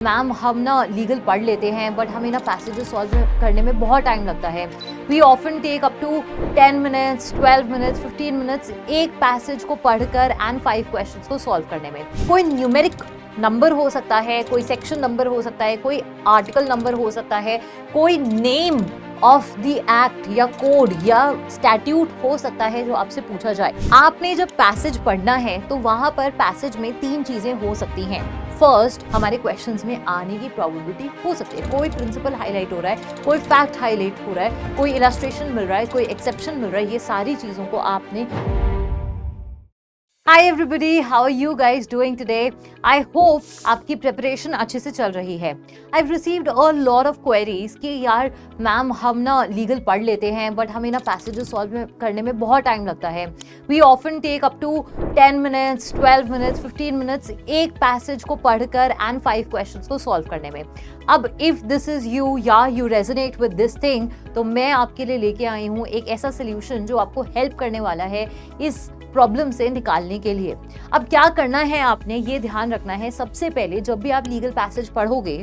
Ma'am हम ना legal पढ़ लेते हैं बट हमें ना पैसेजेस सॉल्व करने में बहुत टाइम लगता है। We often take up to 10 minutes 12 minutes 15 minutes एक पैसेज को पढ़कर एंड 5 क्वेश्चंस को सॉल्व करने में। कोई न्यूमेरिक नंबर हो सकता है, कोई सेक्शन नंबर हो सकता है, कोई आर्टिकल नंबर हो सकता है, कोई नेम ऑफ द एक्ट या कोड या स्टैट्यूट हो सकता है जो आपसे पूछा जाए। आपने जब पैसेज पढ़ना है तो वहां पर पैसेज में 3 चीजें हो सकती हैं। फर्स्ट, हमारे क्वेश्चंस में आने की प्रोबेबिलिटी हो सकती है। कोई प्रिंसिपल हाईलाइट हो रहा है, कोई फैक्ट हाईलाइट हो रहा है, कोई इलस्ट्रेशन मिल रहा है, कोई एक्सेप्शन मिल रहा है। ये सारी चीजों को आपने Hi everybody, how are you guys doing today? I hope आपकी प्रिपरेशन अच्छे से चल रही है। I've received a lot of queries कि यार मैम हम ना लीगल पढ़ लेते हैं बट हमें ना पैसेजेस सॉल्व करने में बहुत टाइम लगता है। We often take up to 10 minutes 12 minutes 15 minutes एक पैसेज को पढ़कर एंड 5 क्वेश्चंस को सॉल्व करने में। अब इफ दिस इज यू या you resonate with this thing तो मैं आपके लिए लेके आई हूँ एक ऐसा सोल्यूशन जो आपको हेल्प करने वाला है इस प्रॉब्लम से निकालने के लिए। अब क्या करना है, आपने ये ध्यान रखना है। सबसे पहले जब भी आप लीगल पैसेज पढ़ोगे,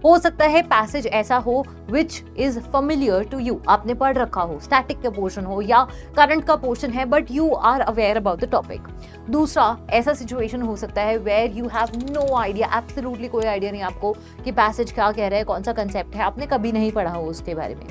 हो सकता है पैसेज ऐसा हो which is familiar to you, आपने पढ़ रखा हो, स्टैटिक का पोर्शन हो या करंट का पोर्शन है but you are aware about the topic. दूसरा ऐसा सिचुएशन हो सकता है where you have no idea, absolutely कोई आइडिया नहीं आपको कि पैसेज क्या कह रहा है, कौन सा कंसेप्ट है, आपने कभी नहीं पढ़ा हो उसके बारे में।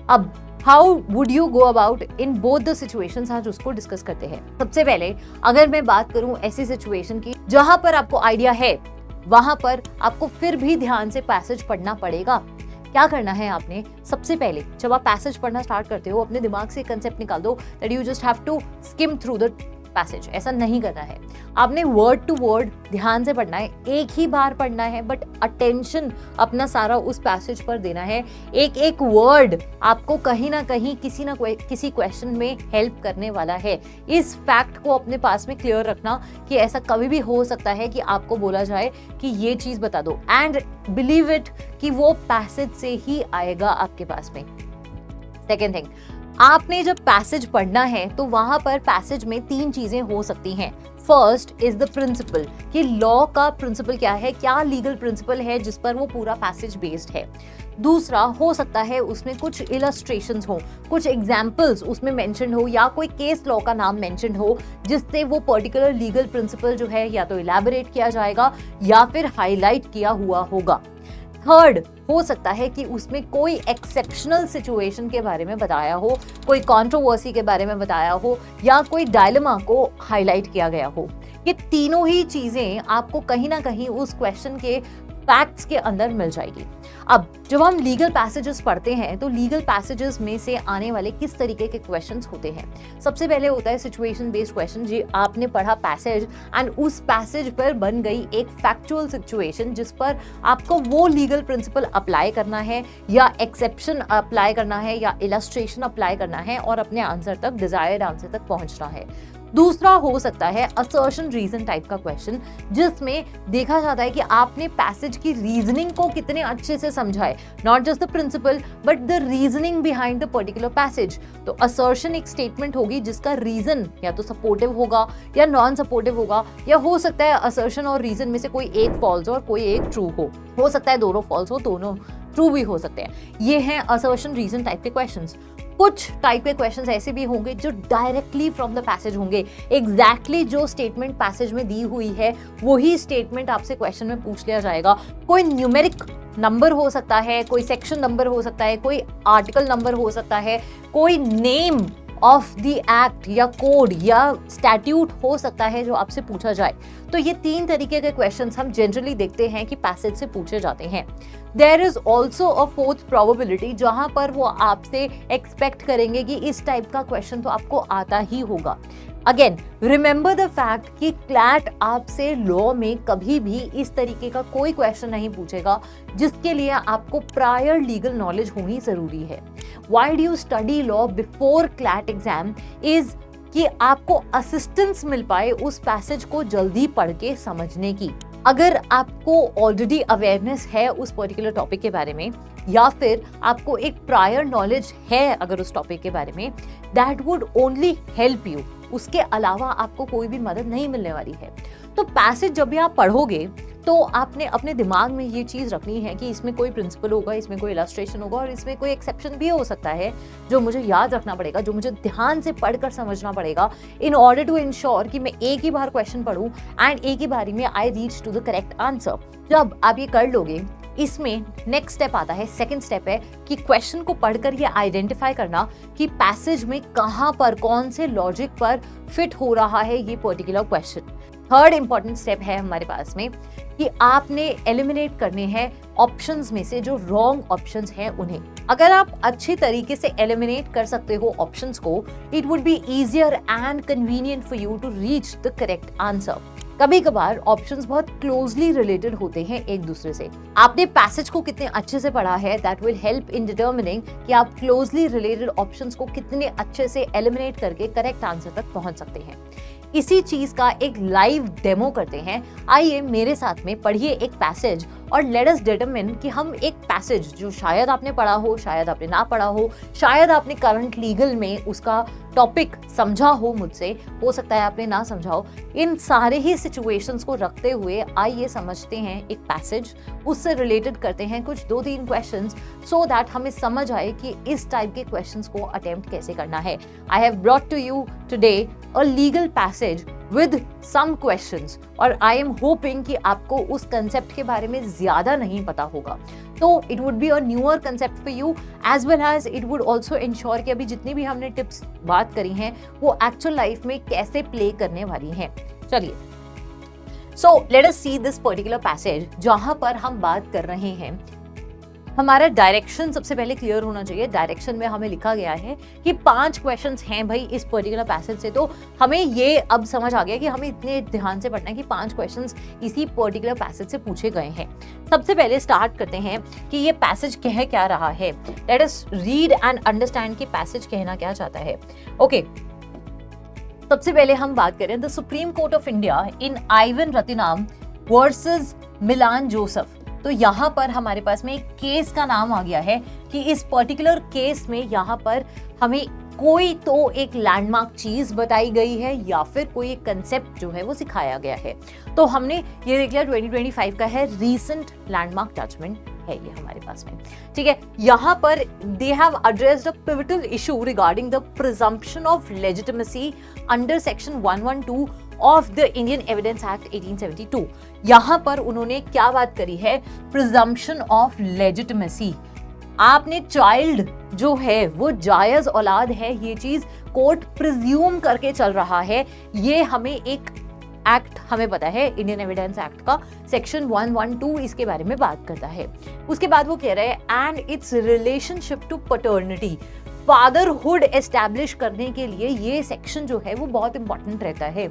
अब how would you go about in both the situations, आज उसको डिस्कस करते हैं। सबसे पहले अगर मैं बात करूं ऐसी सिचुएशन की जहां पर आपको आइडिया है, वहां पर आपको फिर भी ध्यान से पैसेज पढ़ना पड़ेगा। क्या करना है आपने, सबसे पहले जब आप पैसेज पढ़ना स्टार्ट करते हो अपने दिमाग से कंसेप्ट निकाल दो that you just have to skim through the passage. ऐसा नहीं करना है, आपने वर्ड टू वर्ड ध्यान से पढ़ना है, एक ही बार पढ़ना है बट अटेंशन अपना सारा उस पैसेज पर देना है। एक एक वर्ड आपको कहीं ना कहीं किसी क्वेश्चन में हेल्प करने वाला है। इस फैक्ट को अपने पास में क्लियर रखना कि ऐसा कभी भी हो सकता है कि आपको बोला जाए कि ये चीज बता दो, एंड बिलीव इट कि वो पैसेज से ही आएगा आपके पास में। सेकेंड थिंग, आपने जब पैसेज पढ़ना है तो वहां पर पैसेज में 3 चीजें हो सकती हैं। फर्स्ट इज द प्रिंसिपल, कि लॉ का प्रिंसिपल क्या है, क्या लीगल प्रिंसिपल है जिस पर वो पूरा पैसेज बेस्ड है। दूसरा हो सकता है उसमें कुछ इलस्ट्रेशंस हो, कुछ एग्जांपल्स उसमें मेंशन हो या कोई केस लॉ का नाम मेंशन हो जिससे वो पर्टिकुलर लीगल प्रिंसिपल जो है या तो इलैबोरेट किया जाएगा या फिर हाईलाइट किया हुआ होगा। थर्ड हो सकता है कि उसमें कोई एक्सेप्शनल सिचुएशन के बारे में बताया हो, कोई कंट्रोवर्सी के बारे में बताया हो या कोई डायलेमा को हाईलाइट किया गया हो। ये तीनों ही चीजें आपको कहीं ना कहीं उस क्वेश्चन के फैक्ट्स के अंदर मिल जाएगी। अब जब हम लीगल पैसेजेस पढ़ते हैं तो लीगल पैसेजेस में से आने वाले किस तरीके के क्वेश्चंस होते हैं। सबसे पहले होता है सिचुएशन बेस्ड क्वेश्चन, जी आपने पढ़ा पैसेज एंड उस पैसेज पर बन गई एक फैक्चुअल सिचुएशन जिस पर आपको वो लीगल प्रिंसिपल अप्लाई करना है या एक्सेप्शन अप्लाई करना है या इलस्ट्रेशन अप्लाई करना है और अपने आंसर तक, डिजायर्ड आंसर तक पहुंचना है। दूसरा हो सकता है असर्शन रीजन टाइप का क्वेश्चन, जिसमें देखा जाता है कि आपने पैसेज की रीजनिंग को कितने अच्छे से समझा है, not just the principle but the reasoning behind the particular passage. तो असर्शन एक स्टेटमेंट होगी जिसका रीजन या तो सपोर्टिव होगा या नॉन सपोर्टिव होगा, या हो सकता है असर्शन और रीजन में से कोई एक फॉल्स और कोई एक ट्रू हो सकता है दोनों फॉल्स हो, दोनों ट्रू भी हो सकते हैं। ये हैं असर्शन रीजन टाइप के क्वेश्चंस। कुछ टाइप के क्वेश्चंस ऐसे भी होंगे जो डायरेक्टली फ्रॉम द पैसेज होंगे, एग्जैक्टली जो स्टेटमेंट पैसेज में दी हुई है वही स्टेटमेंट आपसे क्वेश्चन में पूछ लिया जाएगा। कोई न्यूमेरिक नंबर हो सकता है, कोई सेक्शन नंबर हो सकता है, कोई आर्टिकल नंबर हो सकता है, कोई नेम ऑफ द एक्ट या कोड या स्टैट्यूट हो सकता है जो आपसे पूछा जाए। तो ये 3 तरीके के क्वेश्चंस हम जनरली देखते हैं कि पैसेज से पूछे जाते हैं। There is also a fourth probability जहां पर वो आपसे एक्सपेक्ट करेंगे कि इस टाइप का क्वेश्चन तो आपको आता ही होगा। अगेन रिमेंबर द फैक्ट कि क्लैट आपसे लॉ में कभी भी इस तरीके का कोई क्वेश्चन नहीं पूछेगा जिसके लिए आपको प्रायर लीगल नॉलेज होनी जरूरी है। Why do you study law before CLAT exam is कि आपको असिस्टेंस मिल पाए उस पैसेज को जल्दी पढ़ के समझने की। अगर आपको ऑलरेडी अवेयरनेस है उस पर्टिकुलर टॉपिक के बारे में या फिर आपको एक प्रायर नॉलेज है अगर उस टॉपिक के बारे में, that would only help you. उसके अलावा आपको कोई भी मदद नहीं मिलने वाली है। तो पैसेज जब भी आप पढ़ोगे तो आपने अपने दिमाग में ये चीज़ रखनी है कि इसमें कोई प्रिंसिपल होगा, इसमें कोई इलस्ट्रेशन होगा और इसमें कोई एक्सेप्शन भी हो सकता है, जो मुझे याद रखना पड़ेगा, जो मुझे ध्यान से पढ़कर समझना पड़ेगा इन ऑर्डर टू इंश्योर कि मैं एक ही बार क्वेश्चन पढ़ूं एंड एक ही बारी में I reach to the correct answer. जब आप ये कर लोगे, इसमें नेक्स्ट स्टेप आता है, सेकंड स्टेप है कि क्वेश्चन को पढ़कर ये आइडेंटिफाई करना कि पैसेज में कहां पर कौन से लॉजिक पर फिट हो रहा है ये particular question. Third important step है हमारे पास में कि आपने एलिमिनेट करने हैं ऑप्शंस में से जो रॉन्ग ऑप्शंस हैं उन्हें। अगर आप अच्छी तरीके से एलिमिनेट कर सकते हो ऑप्शंस को, it would be easier and convenient for you to reach the correct answer. कभी कभार ऑप्शंस बहुत क्लोजली रिलेटेड होते हैं एक दूसरे से। आपने पैसेज को कितने अच्छे से पढ़ा है, that will help in determining कि आप क्लोजली रिलेटेड ऑप्शंस को कितने अच्छे से एलिमिनेट करके करेक्ट आंसर तक पहुंच सकते हैं। इसी चीज का एक लाइव डेमो करते हैं। आइए मेरे साथ में पढ़िए एक पैसेज और लेट अस डिटरमिन कि हम एक पैसेज जो शायद आपने पढ़ा हो, शायद आपने ना पढ़ा हो, शायद आपने करंट लीगल में उसका टॉपिक समझा हो मुझसे, हो सकता है आपने ना समझा हो। इन सारे ही सिचुएशंस को रखते हुए आइए समझते हैं एक पैसेज, उससे रिलेटेड करते हैं कुछ 2-3 क्वेश्चंस सो दैट हमें समझ आए कि इस टाइप के क्वेश्चंस को अटेम्प्ट कैसे करना है। I have brought to you today a legal passage with some questions और I am hoping कि आपको उस कंसेप्ट के बारे में ज्यादा नहीं पता होगा, तो it would be a newer concept for you as well as it would also ensure कि अभी जितनी भी हमने टिप्स बात करी हैं वो एक्चुअल लाइफ में कैसे प्ले करने वाली हैं। चलिए, so let us see this particular passage जहां पर हम बात कर रहे हैं। हमारा डायरेक्शन सबसे पहले क्लियर होना चाहिए। डायरेक्शन में हमें लिखा गया है कि 5 क्वेश्चंस हैं भाई इस पर्टिकुलर पैसेज से, तो हमें ये अब समझ आ गया कि हमें इतने ध्यान से पढ़ना है कि 5 क्वेश्चंस इसी पर्टिकुलर पैसेज से पूछे गए हैं। सबसे पहले स्टार्ट करते हैं कि ये पैसेज कह क्या रहा है। Let us read and understand कि पैसेज कहना क्या चाहता है। ओके, सबसे पहले हम बात करें the Supreme Court of India in Ivan Rathinam versus Milan Joseph. तो यहाँ पर हमारे पास में एक केस का नाम आ गया है कि इस पर्टिकुलर केस में यहाँ पर हमें कोई तो एक लैंडमार्क चीज बताई गई है या फिर कोई एक कंसेप्ट जो है वो सिखाया गया है। तो हमने ये देख लिया 2025 का है, रीसेंट लैंडमार्क जजमेंट है ये हमारे पास में, ठीक है। यहाँ पर they have addressed a pivotal issue regarding the presumption of legitimacy under section 112 of the Indian evidence act 1872। यहाँ पर उन्होंने क्या बात करी है, प्रिजम्पशन ऑफ लेजिटिमेसी। आपने चाइल्ड जो है वो जायज औलाद है, ये चीज कोर्ट प्रिज्यूम करके चल रहा है। ये हमें एक एक्ट हमें पता है, इंडियन एविडेंस एक्ट का सेक्शन 112 इसके बारे में बात करता है। उसके बाद वो कह रहे हैं and its relationship to paternity, fatherhood establish करने के लिए ये सेक्शन जो है वो बहुत इंपॉर्टेंट रहता है।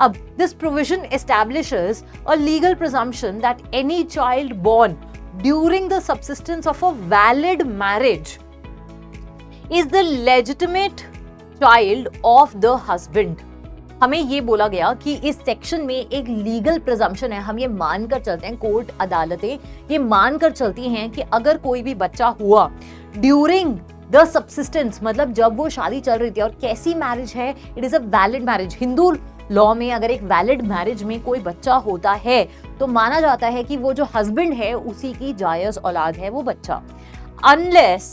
अब this provision establishes a legal presumption that any child born during the subsistence of a valid marriage is the legitimate child of the husband. हमें ये बोला गया कि इस सेक्शन में एक लीगल प्रिजम्पशन है, हम ये मानकर चलते हैं, कोर्ट अदालतें ये मानकर चलती हैं कि अगर कोई भी बच्चा हुआ ड्यूरिंग द सबसिस्टेंस, मतलब जब वो शादी चल रही थी, और कैसी मैरिज है, it is a valid marriage. Hindu law में अगर एक वैलिड मैरिज में कोई बच्चा होता है तो माना जाता है कि वो जो हस्बैंड है उसी की जायज औलाद है वो बच्चा। अनलेस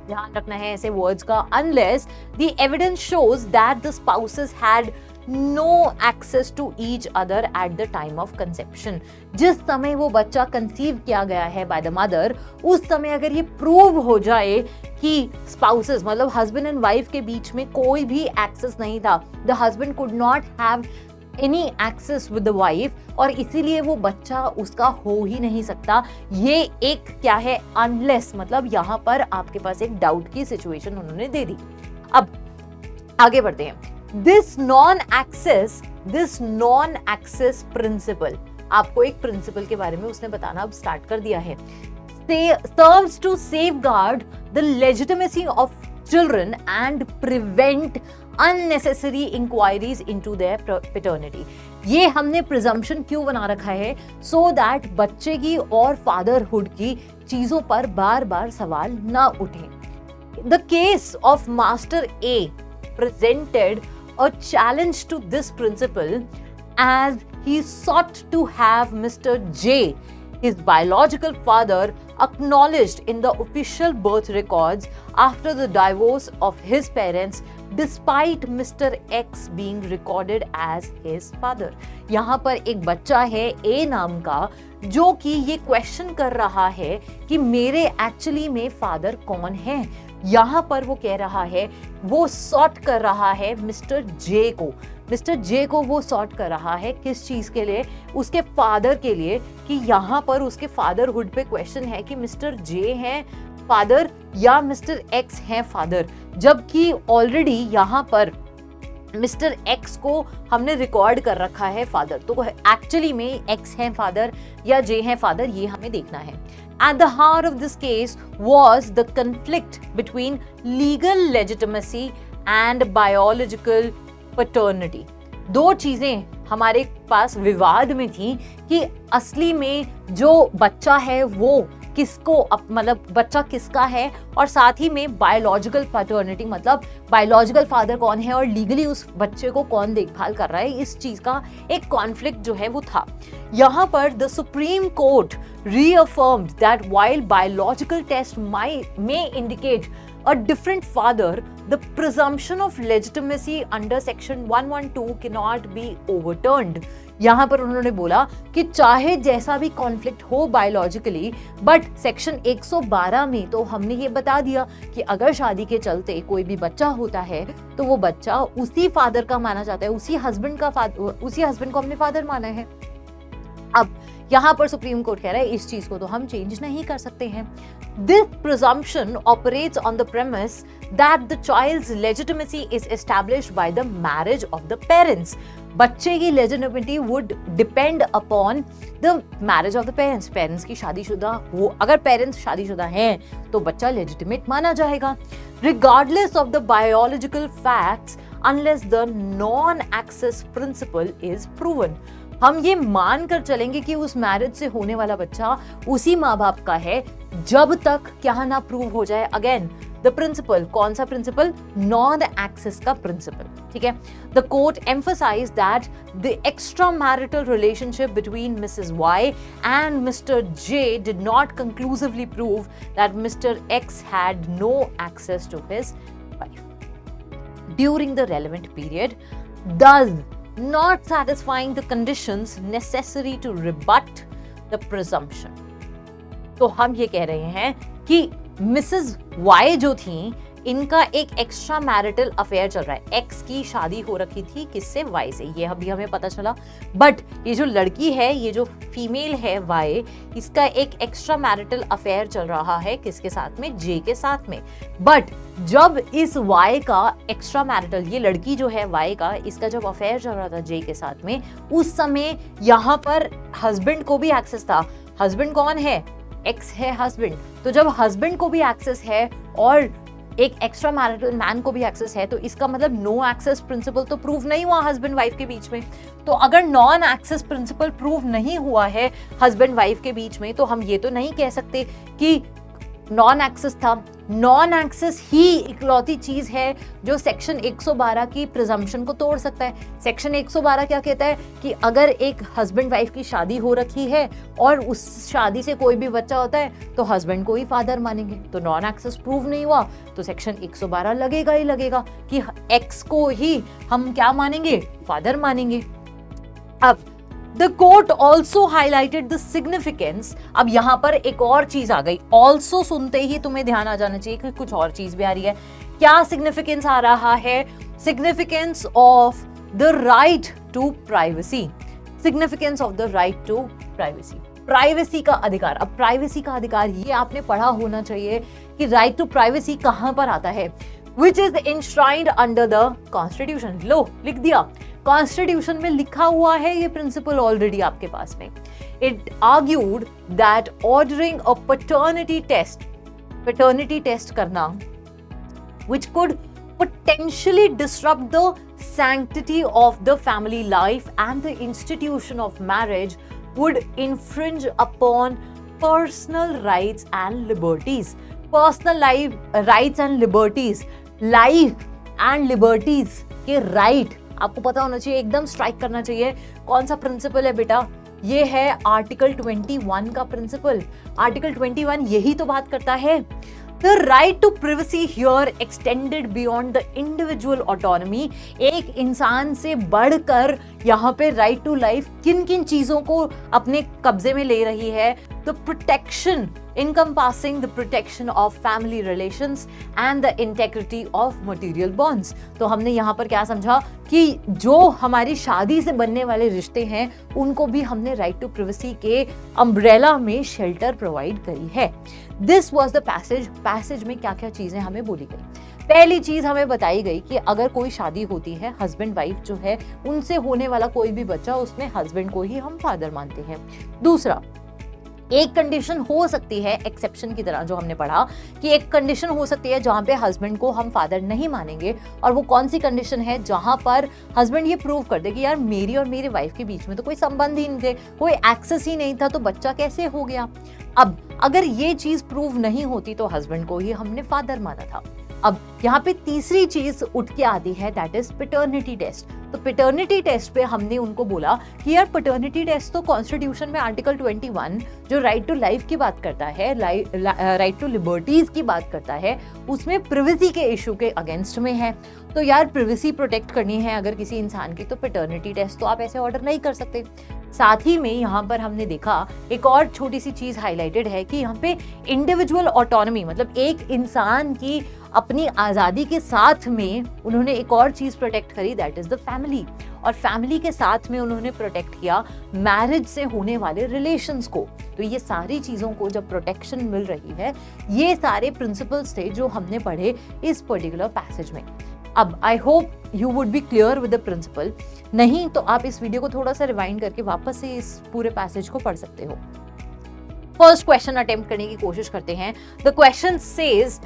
ध्यान रखना है ऐसे वर्ड्स का, unless the evidence shows that the spouses had no access to each other at the time of conception. जिस समय वो बच्चा कंसीव किया गया है बाय द मदर, उस समय अगर ये प्रूव हो जाए कि स्पाउसेस मतलब हस्बैंड एंड वाइफ के बीच में कोई भी एक्सेस नहीं था, the husband could not have any access with the wife, और इसीलिए वो बच्चा उसका हो ही नहीं सकता। ये एक क्या है, अनलेस, मतलब यहाँ पर आपके पास एक डाउट की सिचुएशन उन्होंने दे दी। अब आगे बढ़ते हैं। दिस नॉन एक्सेस प्रिंसिपल, आपको एक प्रिंसिपल के बारे में उसने बताना अब स्टार्ट कर दिया है। serves to safeguard the legitimacy of children and prevent unnecessary inquiries into their paternity। ये हमने presumption क्यों बना रखा है, so that बच्चे की और fatherhood की चीजों पर बार बार सवाल ना उठे। The case of Master A presented a challenge to this principle as he sought to have Mr. J, his biological father, acknowledged in the official birth records after the divorce of his parents, despite Mr. X being recorded as his father. यहाँ पर एक बच्चा है A नाम का जो कि ये क्वेश्चन कर रहा है कि मेरे एक्चुअली में फादर कौन है। यहाँ पर वो कह रहा है, वो सॉर्ट कर रहा है मिस्टर जे को वो सॉर्ट कर रहा है किस चीज के लिए, उसके फादर के लिए, कि यहाँ पर उसके फादरहुड पे क्वेश्चन है कि मिस्टर जे हैं फादर या मिस्टर एक्स हैं फादर, जबकि ऑलरेडी यहाँ पर मिस्टर एक्स को हमने रिकॉर्ड कर रखा है फादर। तो एक्चुअली में एक्स हैं फादर या जे हैं फादर, ये हमें देखना है। At the heart of this case was the conflict between legal legitimacy and biological paternity. दो चीजें हमारे पास विवाद में थी कि असली में जो बच्चा है वो किसको, मतलब बच्चा किसका है, और साथ ही में बायोलॉजिकल पैटर्निटी मतलब बायोलॉजिकल फादर कौन है और लीगली उस बच्चे को कौन देखभाल कर रहा है, इस चीज का एक कॉन्फ्लिक्ट जो है वो था। यहाँ पर the Supreme court reaffirmed that while biological tests may indicate a different father, the presumption of legitimacy under section 112 cannot be overturned. यहाँ पर उन्होंने बोला कि चाहे जैसा भी कॉन्फ्लिक्ट हो बायोलॉजिकली, बट सेक्शन 112 में तो हमने ये बता दिया कि अगर शादी के चलते कोई भी बच्चा होता है तो वो बच्चा उसी फादर का माना जाता है, उसी हस्बैंड को हमने फादर माना है। अब यहाँ पर सुप्रीम कोर्ट कह रहा है इस चीज को तो हम चेंज नहीं कर सकते हैं। This presumption operates on the premise that the child's legitimacy is established by the marriage of the parents. बच्चे की legitimacy would depend upon the marriage of the parents. Parents की शादीशुदा हो, अगर पेरेंट्स शादीशुदा हैं तो बच्चा legitimate माना जाएगा, regardless of the biological facts, unless the non-access principle is proven. हम ये मान कर चलेंगे कि उस मैरिज से होने वाला बच्चा उसी माँ बाप का है जब तक क्या ना प्रूव हो जाए। अगेन द प्रिंसिपल, कौन सा प्रिंसिपल? नॉन एक्सेस का प्रिंसिपल, ठीक है। The court emphasize that the extra marital relationship between Mrs Y and Mr J did not conclusively prove that Mr X had no access to his wife during the relevant period, thus not satisfying the conditions necessary to rebut the presumption. तो हम ये कह रहे हैं कि Mrs Y जो थी, इनका एक एक्स्ट्रा मैरिटल अफेयर चल रहा है। एक्स की शादी हो रखी थी किससे? वाई से, ये अभी हमें पता चला। बट ये जो लड़की है, ये जो फीमेल है वाई, इसका एक एक्स्ट्रा मैरिटल अफेयर चल रहा है किसके साथ में? जे के साथ में। बट जब इस वाई का एक्स्ट्रा मैरिटल, ये लड़की जो है वाई का, इसका जब अफेयर चल रहा था जे के साथ में, उस समय यहाँ पर हस्बैंड को भी एक्सेस था। हस्बैंड कौन है? एक्स है हस्बैंड। तो जब हस्बैंड को भी एक्सेस है और एक एक्स्ट्रा मैरिटल मैन को भी एक्सेस है, तो इसका मतलब नो एक्सेस प्रिंसिपल तो प्रूव नहीं हुआ हस्बैंड वाइफ के बीच में। तो अगर नॉन एक्सेस प्रिंसिपल प्रूव नहीं हुआ है हस्बैंड वाइफ के बीच में, तो हम ये तो नहीं कह सकते कि नॉन एक्सेस था। नॉन एक्सेस ही इकलौती चीज है जो सेक्शन 112 की प्रिजम्पशन को तोड़ सकता है। सेक्शन 112 क्या कहता है कि अगर एक हस्बैंड वाइफ की शादी हो रखी है और उस शादी से कोई भी बच्चा होता है तो हस्बैंड को ही फादर मानेंगे। तो नॉन एक्सेस प्रूव नहीं हुआ तो सेक्शन 112 लगेगा ही लगेगा कि एक्स को ही हम क्या मानेंगे? फादर मानेंगे। अब The court also highlighted the significance. अब यहाँ पर एक और चीज आ गई। Also सुनते ही तुम्हें ध्यान आ जाना चाहिए कि कुछ और चीज भी आ रही है। क्या significance आ रहा है? Significance of the right to privacy. Significance of the right to privacy. Privacy का अधिकार। अब प्राइवेसी का अधिकार ये आपने पढ़ा होना चाहिए कि राइट टू प्राइवेसी कहाँ पर आता है, which is enshrined under the Constitution. लो लिख दिया, कॉन्स्टिट्यूशन में लिखा हुआ है ये प्रिंसिपल ऑलरेडी आपके पास में। It argued that ordering a paternity test करना which could potentially disrupt the sanctity of the family life and the institution of marriage would infringe upon personal rights and liberties. Personal life rights and liberties, life and liberties के right आपको पता होना चाहिए, एकदम strike करना चाहिए। कौन सा प्रिंसिपल है बेटा? ये है आर्टिकल 21 का प्रिंसिपल। आर्टिकल 21 यही तो बात करता है, The right to privacy here extended beyond the individual autonomy। एक इंसान से बढ़कर यहाँ पे राइट टू लाइफ किन किन चीजों को अपने कब्जे में ले रही है? The protection encompassing the protection of family relations and the integrity of material bonds। तो हमने यहाँ पर क्या समझा कि जो हमारी शादी से बनने वाले रिश्ते हैं उनको भी हमने राइट टू प्रिवेसी के अम्ब्रेला में शेल्टर प्रोवाइड करी है। दिस वॉज द पैसेज में क्या क्या चीजें हमें बोली गई। पहली चीज हमें बताई गई कि अगर कोई शादी होती है, हस्बैंड वाइफ जो है उनसे होने वाला कोई भी बच्चा, उसमें हस्बैंड को ही हम फादर मानते हैं। दूसरा, एक कंडीशन हो सकती है एक्सेप्शन की तरह, जो हमने पढ़ा कि एक कंडीशन हो सकती है जहां पे हस्बैंड को हम फादर नहीं मानेंगे, और वो कौन सी कंडीशन है? जहां पर हस्बैंड ये प्रूव कर दे कि यार मेरी और मेरे वाइफ के बीच में तो कोई संबंध ही नहीं थे, कोई एक्सेस ही नहीं था, तो बच्चा कैसे हो गया? अब अगर ये चीज प्रूव नहीं होती तो हस्बैंड को ही हमने फादर माना था। अब यहाँ पे तीसरी चीज उठ के आती है, दैट इज पैटर्निटी टेस्ट। तो पैटर्निटी टेस्ट पे हमने उनको बोला कि यार पैटर्निटी टेस्ट तो कॉन्स्टिट्यूशन में आर्टिकल 21 जो राइट टू लाइफ की बात करता है, राइट टू लिबर्टीज की बात करता है, उसमें प्रिवेसी के इशू के अगेंस्ट में है। तो यार प्रिवेसी प्रोटेक्ट करनी है अगर किसी इंसान की, तो पैटर्निटी टेस्ट तो आप ऐसे ऑर्डर नहीं कर सकते। साथ ही में यहाँ पर हमने देखा एक और छोटी सी चीज हाईलाइटेड है कि यहाँ पे इंडिविजुअल ऑटोनॉमी, मतलब एक इंसान की अपनी आजादी के साथ में उन्होंने एक और चीज प्रोटेक्ट करी, दैट इज द फैमिली। और फैमिली के साथ में उन्होंने प्रोटेक्ट किया मैरिज से होने वाले रिलेशंस को। तो ये सारी चीजों को जब प्रोटेक्शन मिल रही है, ये सारे प्रिंसिपल्स थे जो हमने पढ़े इस पर्टिकुलर पैसेज में। अब I hope you would be clear with the principle. नहीं तो आप इस वीडियो को थोड़ा सा रिवाइंड करके वापस से इस पूरे पैसेज को पढ़ सकते हो। फर्स्ट क्वेश्चन अटेम्प्ट करने की कोशिश करते हैं। The question says,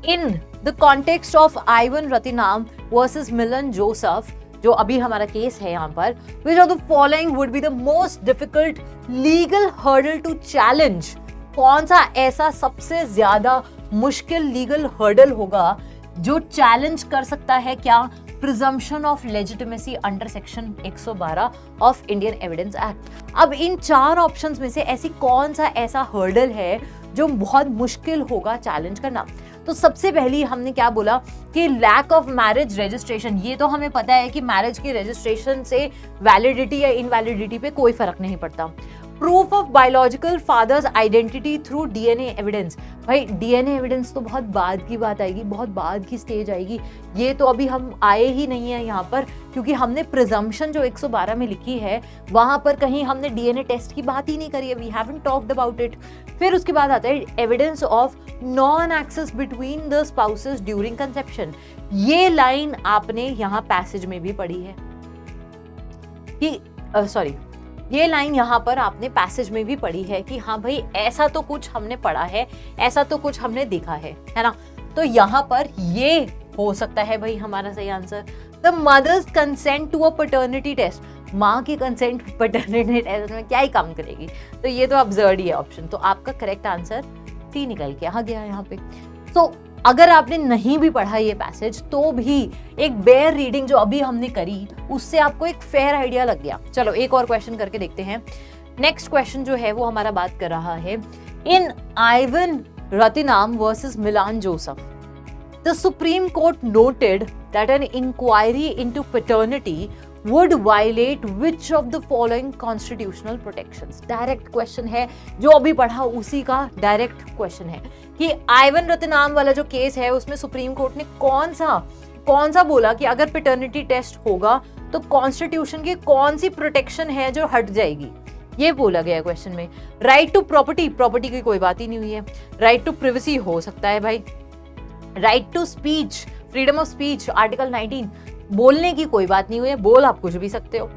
in the context of Ivan Rathinam versus Milan Joseph, जो अभी हमारा केस है यहाँ पर, which of the following would be the most difficult legal hurdle to challenge? कौन सा ऐसा सबसे ज्यादा मुश्किल लीगल हर्डल होगा जो चैलेंज कर सकता है क्या? Presumption of legitimacy under section 112 of Indian evidence act. अब इन चार ऑप्शंस में से ऐसी कौन सा ऐसा हर्डल है जो बहुत मुश्किल होगा चैलेंज करना? तो सबसे पहली हमने क्या बोला कि लैक ऑफ मैरिज रजिस्ट्रेशन। ये तो हमें पता है कि मैरिज की रजिस्ट्रेशन से वैलिडिटी या इनवैलिडिटी पे कोई फर्क नहीं पड़ता। Proof of biological father's identity through DNA evidence. भाई डीएनए एविडेंस तो बहुत बाद की बात आएगी, बहुत बाद की स्टेज आएगी, ये तो अभी हम आए ही नहीं है यहाँ पर, क्योंकि हमने प्रिजम्पशन जो 112 में लिखी है वहां पर कहीं हमने डीएनए टेस्ट की बात ही नहीं करी है, we haven't talked about it. फिर उसके बाद आता है evidence of non access between the spouses during conception. ये लाइन आपने यहाँ पैसेज में भी पढ़ी है कि ये लाइन यहाँ पर आपने पैसेज में भी पढ़ी है कि हाँ भाई ऐसा तो कुछ हमने पढ़ा है, ऐसा तो कुछ हमने देखा है ना? तो यहाँ पर ये हो सकता है भाई हमारा सही answer. The mother's consent to a paternity test. माँ की कंसेंट पैटर्निटी टेस्ट में क्या ही काम करेगी? तो ये तो अब्सर्ड ही है ऑप्शन। तो आपका करेक्ट आंसर सी निकल के आ गया यहाँ पे। तो अगर आपने नहीं भी पढ़ा ये पैसेज तो भी एक बेयर रीडिंग जो अभी हमने करी उससे आपको एक फेयर आइडिया लग गया। चलो एक और क्वेश्चन करके देखते हैं। नेक्स्ट क्वेश्चन जो है वो हमारा बात कर रहा है, in Ivan Rathinam versus Milan Joseph, the Supreme Court noted that an inquiry into paternity would violate which of the following constitutional protections? Direct question है, जो अभी पढ़ा उसी का डायरेक्ट क्वेश्चन है कि आइवन रतिनाम वाला जो केस है उसमें सुप्रीम कोर्ट ने कौन सा बोला कि अगर पैटर्निटी टेस्ट होगा तो कॉन्स्टिट्यूशन की कौन सी प्रोटेक्शन है जो हट जाएगी, ये बोला गया क्वेश्चन में। राइट टू प्रॉपर्टी की कोई बात ही नहीं हुई है। राइट टू प्रिवेसी हो सकता है भाई। Right to speech, freedom of speech article 19, बोलने की कोई बात नहीं हुई है, बोल आप कुछ भी सकते हो।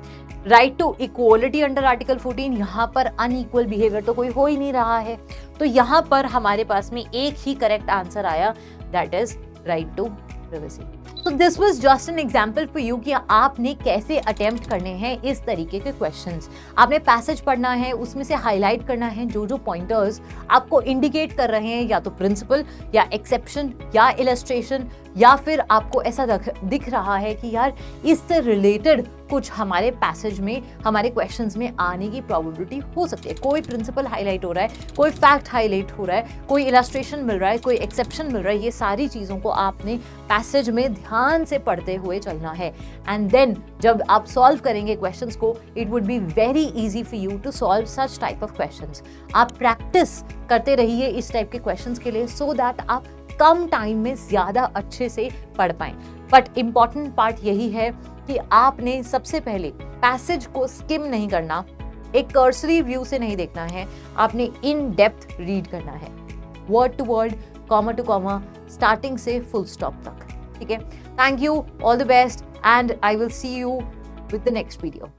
Right to equality under article 14, यहाँ पर अनइक्वल बिहेवियर तो कोई हो ही नहीं रहा है। तो यहाँ पर हमारे पास में एक ही करेक्ट आंसर आया, that is right to privacy. तो this was just an example for you कि आपने कैसे अटेम्प्ट करने हैं इस तरीके के क्वेश्चंस। आपने पैसेज पढ़ना है, उसमें से हाईलाइट करना है जो जो पॉइंटर्स आपको इंडिकेट कर रहे हैं या तो प्रिंसिपल या एक्सेप्शन या इलस्ट्रेशन या फिर आपको ऐसा दिख रहा है कि यार इससे रिलेटेड कुछ हमारे पैसेज में, हमारे क्वेश्चंस में आने की प्रोबेबिलिटी हो सकती है। कोई प्रिंसिपल हाईलाइट हो रहा है, कोई फैक्ट हाईलाइट हो रहा है, कोई इलस्ट्रेशन मिल रहा है, कोई एक्सेप्शन मिल रहा है, ये सारी चीज़ों को आपने पैसेज में ध्यान से पढ़ते हुए चलना है। एंड देन जब आप सॉल्व करेंगे क्वेश्चंस को, it would be very easy for you to solve such type of questions. आप प्रैक्टिस करते रहिए इस टाइप के क्वेश्चंस के लिए, सो दैट आप कम टाइम में ज़्यादा अच्छे से पढ़ पाएं। बट इम्पॉर्टेंट पार्ट यही है कि आपने सबसे पहले पैसेज को स्किम नहीं करना, एक कर्सरी व्यू से नहीं देखना है, आपने इन डेप्थ रीड करना है, word to word, comma to comma, starting से फुल स्टॉप तक। ठीक है, thank you, all the best, and I will see you with the next video.